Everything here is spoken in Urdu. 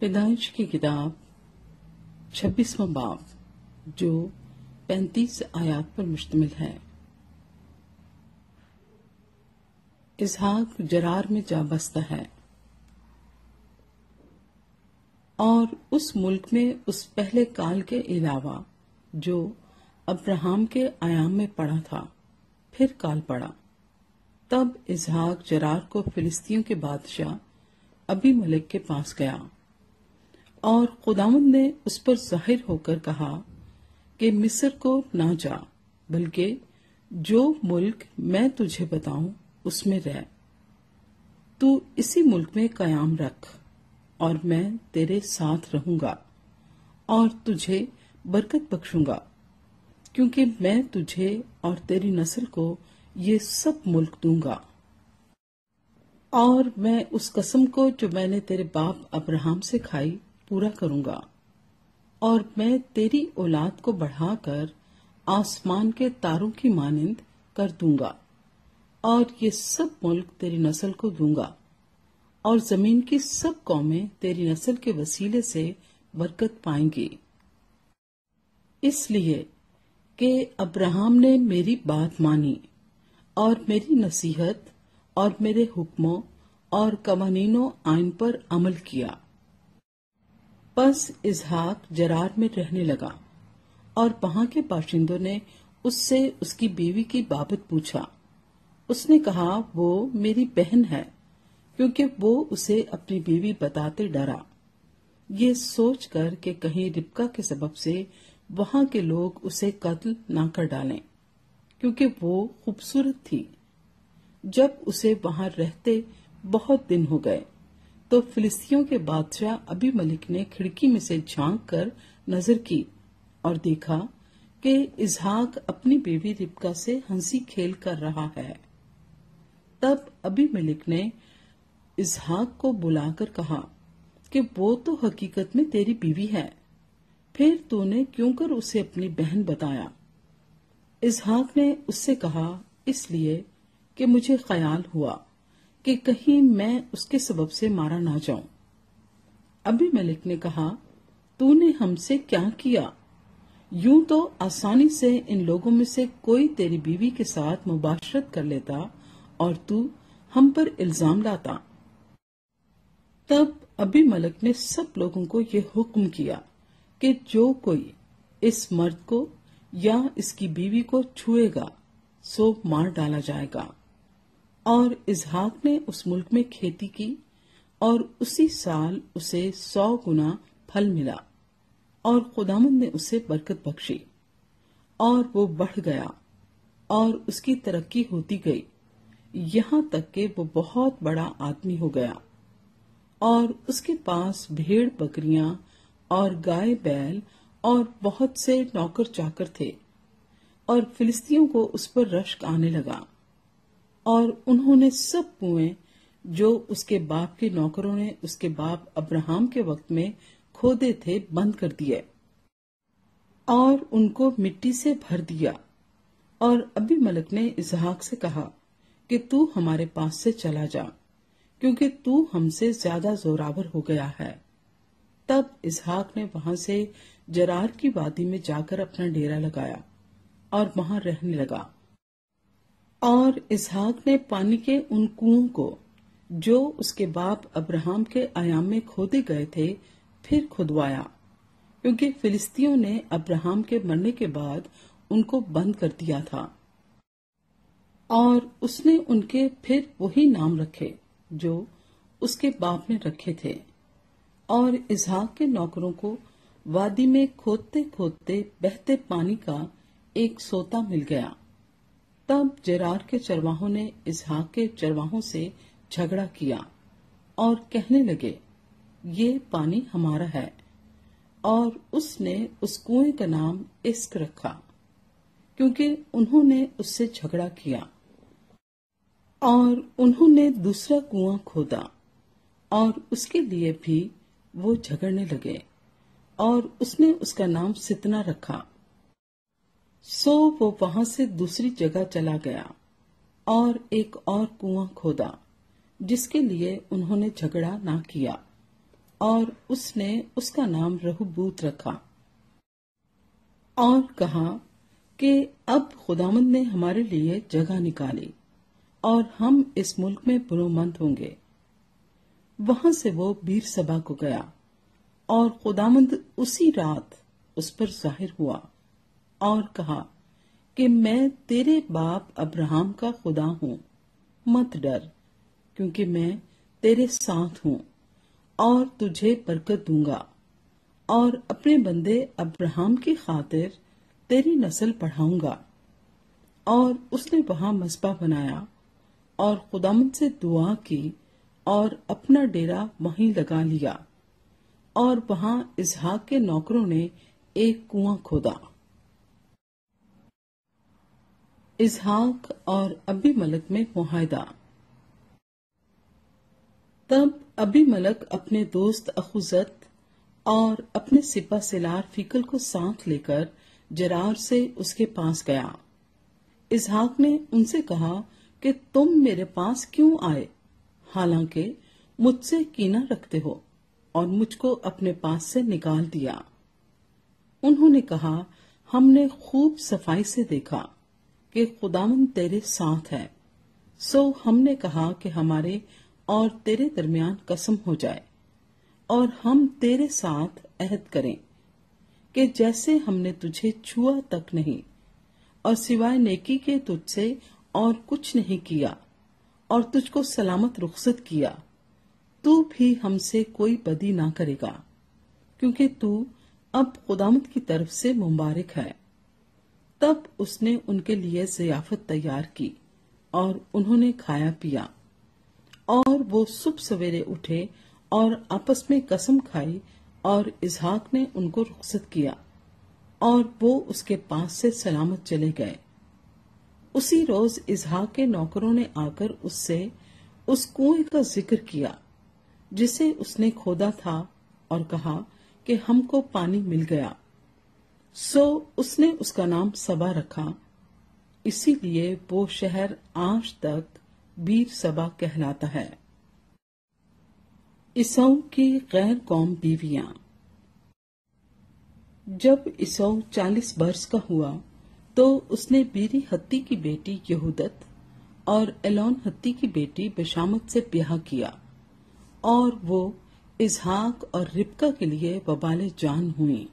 پیدائش کی کتاب 26واں باب جو 35 آیات پر مشتمل ہے۔ اسحاق جرار میں جا بستا ہے اور اس ملک میں اس پہلے کال کے علاوہ جو ابراہم کے ایام میں پڑا تھا پھر کال پڑا۔ تب اسحاق جرار کو فلسطینیوں کے بادشاہ ابی ملک کے پاس گیا اور خداوند نے اس پر ظاہر ہو کر کہا کہ مصر کو نہ جا، بلکہ جو ملک میں تجھے بتاؤں اس میں رہ۔ تو اسی ملک میں قیام رکھ اور میں تیرے ساتھ رہوں گا اور تجھے برکت بخشوں گا، کیونکہ میں تجھے اور تیری نسل کو یہ سب ملک دوں گا، اور میں اس قسم کو جو میں نے تیرے باپ ابراہم سے کھائی پورا کروں گا، اور میں تیری اولاد کو بڑھا کر آسمان کے تاروں کی مانند کر دوں گا، اور یہ سب ملک تیری نسل کو دوں گا، اور زمین کی سب قومیں تیری نسل کے وسیلے سے برکت پائیں گی، اس لیے کہ ابراہم نے میری بات مانی اور میری نصیحت اور میرے حکموں اور قوانین و آئین پر عمل کیا۔ پس اسحاق جرار میں رہنے لگا، اور وہاں کے باشندوں نے اس سے اس کی بیوی کی بابت پوچھا۔ اس نے کہا وہ میری بہن ہے، کیونکہ وہ اسے اپنی بیوی بتاتے ڈرا، یہ سوچ کر کہ کہیں ربکا کے سبب سے وہاں کے لوگ اسے قتل نہ کر ڈالیں، کیونکہ وہ خوبصورت تھی۔ جب اسے وہاں رہتے بہت دن ہو گئے تو فلسطینیوں کے بادشاہ ابی ملک نے کھڑکی میں سے جھانک کر نظر کی اور دیکھا کہ اسحاق اپنی بیوی ربکا سے ہنسی کھیل کر رہا ہے۔ تب ابی ملک نے اسحاق کو بلا کر کہا کہ وہ تو حقیقت میں تیری بیوی ہے، پھر تو نے کیوں کر اسے اپنی بہن بتایا؟ اسحاق نے اس سے کہا اس لیے کہ مجھے خیال ہوا کہ کہیں میں اس کے سبب سے مارا نہ جاؤں۔ ابی ملک نے کہا تو نے ہم سے کیا کیا؟ یوں تو آسانی سے ان لوگوں میں سے کوئی تیری بیوی کے ساتھ مباشرت کر لیتا اور تو ہم پر الزام لاتا۔ تب ابی ملک نے سب لوگوں کو یہ حکم کیا کہ جو کوئی اس مرد کو یا اس کی بیوی کو چھوئے گا سو مار ڈالا جائے گا۔ اور اسحاق نے اس ملک میں کھیتی کی اور اسی سال اسے 100 گنا پھل ملا، اور خداوند نے اسے برکت بخشی، اور وہ بڑھ گیا اور اس کی ترقی ہوتی گئی، یہاں تک کہ وہ بہت بڑا آدمی ہو گیا، اور اس کے پاس بھیڑ بکریاں اور گائے بیل اور بہت سے نوکر چاکر تھے، اور فلسطینیوں کو اس پر رشک آنے لگا، اور انہوں نے سب کنویں جو اس کے باپ کے نوکروں نے اس کے باپ ابراہم کے وقت میں کھودے تھے بند کر دیے، اور ان کو مٹی سے بھر دیا۔ اور ابی ملک نے اسحاق سے کہا کہ تو ہمارے پاس سے چلا جا، کیونکہ تو ہم سے زیادہ زوراور ہو گیا ہے۔ تب اسحاق نے وہاں سے جرار کی وادی میں جا کر اپنا ڈیرا لگایا اور وہاں رہنے لگا۔ اور اسحاق نے پانی کے ان کنووں کو جو اس کے باپ ابراہم کے ایام میں کھودے گئے تھے پھر کھدوایا، کیونکہ فلسطینیوں نے ابراہم کے مرنے کے بعد ان کو بند کر دیا تھا، اور اس نے ان کے پھر وہی نام رکھے جو اس کے باپ نے رکھے تھے۔ اور اسحاق کے نوکروں کو وادی میں کھودتے کھودتے بہتے پانی کا ایک سوتا مل گیا۔ تب جرار کے چرواہوں نے اسحاق کے چرواہوں سے جھگڑا کیا اور کہنے لگے یہ پانی ہمارا ہے، اور اس نے اس کنویں کا نام اسک رکھا، کیونکہ انہوں نے اس سے جھگڑا کیا۔ اور انہوں نے دوسرا کنواں کھودا، اور اس کے لیے بھی وہ جھگڑنے لگے، اور اس نے اس کا نام ستنا رکھا۔ سو وہ وہاں سے دوسری جگہ چلا گیا اور ایک اور کنواں کھودا، جس کے لیے انہوں نے جھگڑا نہ کیا۔ اور اس نے اس کا نام رہوبوت رکھا، اور کہا کہ اب خداوند نے ہمارے لیے جگہ نکالی اور ہم اس ملک میں برومند ہوں گے۔ وہاں سے وہ بیر سبا کو گیا، اور خداوند اسی رات اس پر ظاہر ہوا اور کہا کہ میں تیرے باپ ابراہم کا خدا ہوں، مت ڈر، کیونکہ میں تیرے ساتھ ہوں اور تجھے برکت دوں گا، اور اپنے بندے ابراہم کی خاطر تیری نسل بڑھاؤں گا۔ اور اس نے وہاں مذبح بنایا اور خداوند سے دعا کی اور اپنا ڈیرا وہیں لگا لیا، اور وہاں اسحاق کے نوکروں نے ایک کنواں کھودا۔ اسحاق اور ابی ملک میں معاہدہ۔ تب ابی ملک اپنے دوست اخوزت اور اپنے سپہ سالار فیکل کو ساتھ لے کر جرار سے اس کے پاس گیا۔ اسحاق نے ان سے کہا کہ تم میرے پاس کیوں آئے، حالانکہ مجھ سے کینہ رکھتے ہو اور مجھ کو اپنے پاس سے نکال دیا۔ انہوں نے کہا، ہم نے خوب صفائی سے دیکھا کہ خداوند تیرے ساتھ ہے، سو ہم نے کہا کہ ہمارے اور تیرے درمیان قسم ہو جائے، اور ہم تیرے ساتھ عہد کریں کہ جیسے ہم نے تجھے چھوا تک نہیں، اور سوائے نیکی کے تجھ سے اور کچھ نہیں کیا، اور تجھ کو سلامت رخصت کیا، تو بھی ہم سے کوئی بدی نہ کرے گا، کیونکہ تو اب خداوند کی طرف سے مبارک ہے۔ تب اس نے ان کے لیے ضیافت تیار کی، اور انہوں نے کھایا پیا، اور وہ صبح سویرے اٹھے اور آپس میں قسم کھائی، اور اسحاق نے ان کو رخصت کیا، اور وہ اس کے پاس سے سلامت چلے گئے۔ اسی روز اسحاق کے نوکروں نے آ کر اس سے اس کنویں کا ذکر کیا جسے اس نے کھودا تھا، اور کہا کہ ہم کو پانی مل گیا۔ سو اس نے اس کا نام سبا رکھا، اسی لیے وہ شہر آج تک بیر سبا کہلاتا ہے۔ عیسو کی غیر قوم بیویاں۔ جب عیسو 40 برس کا ہوا تو اس نے بیری ہتی کی بیٹی یہودت اور ایلون ہتی کی بیٹی بشامت سے بیاہ کیا، اور وہ اسحاق اور ربکا کے لیے وبال جان ہوئیں۔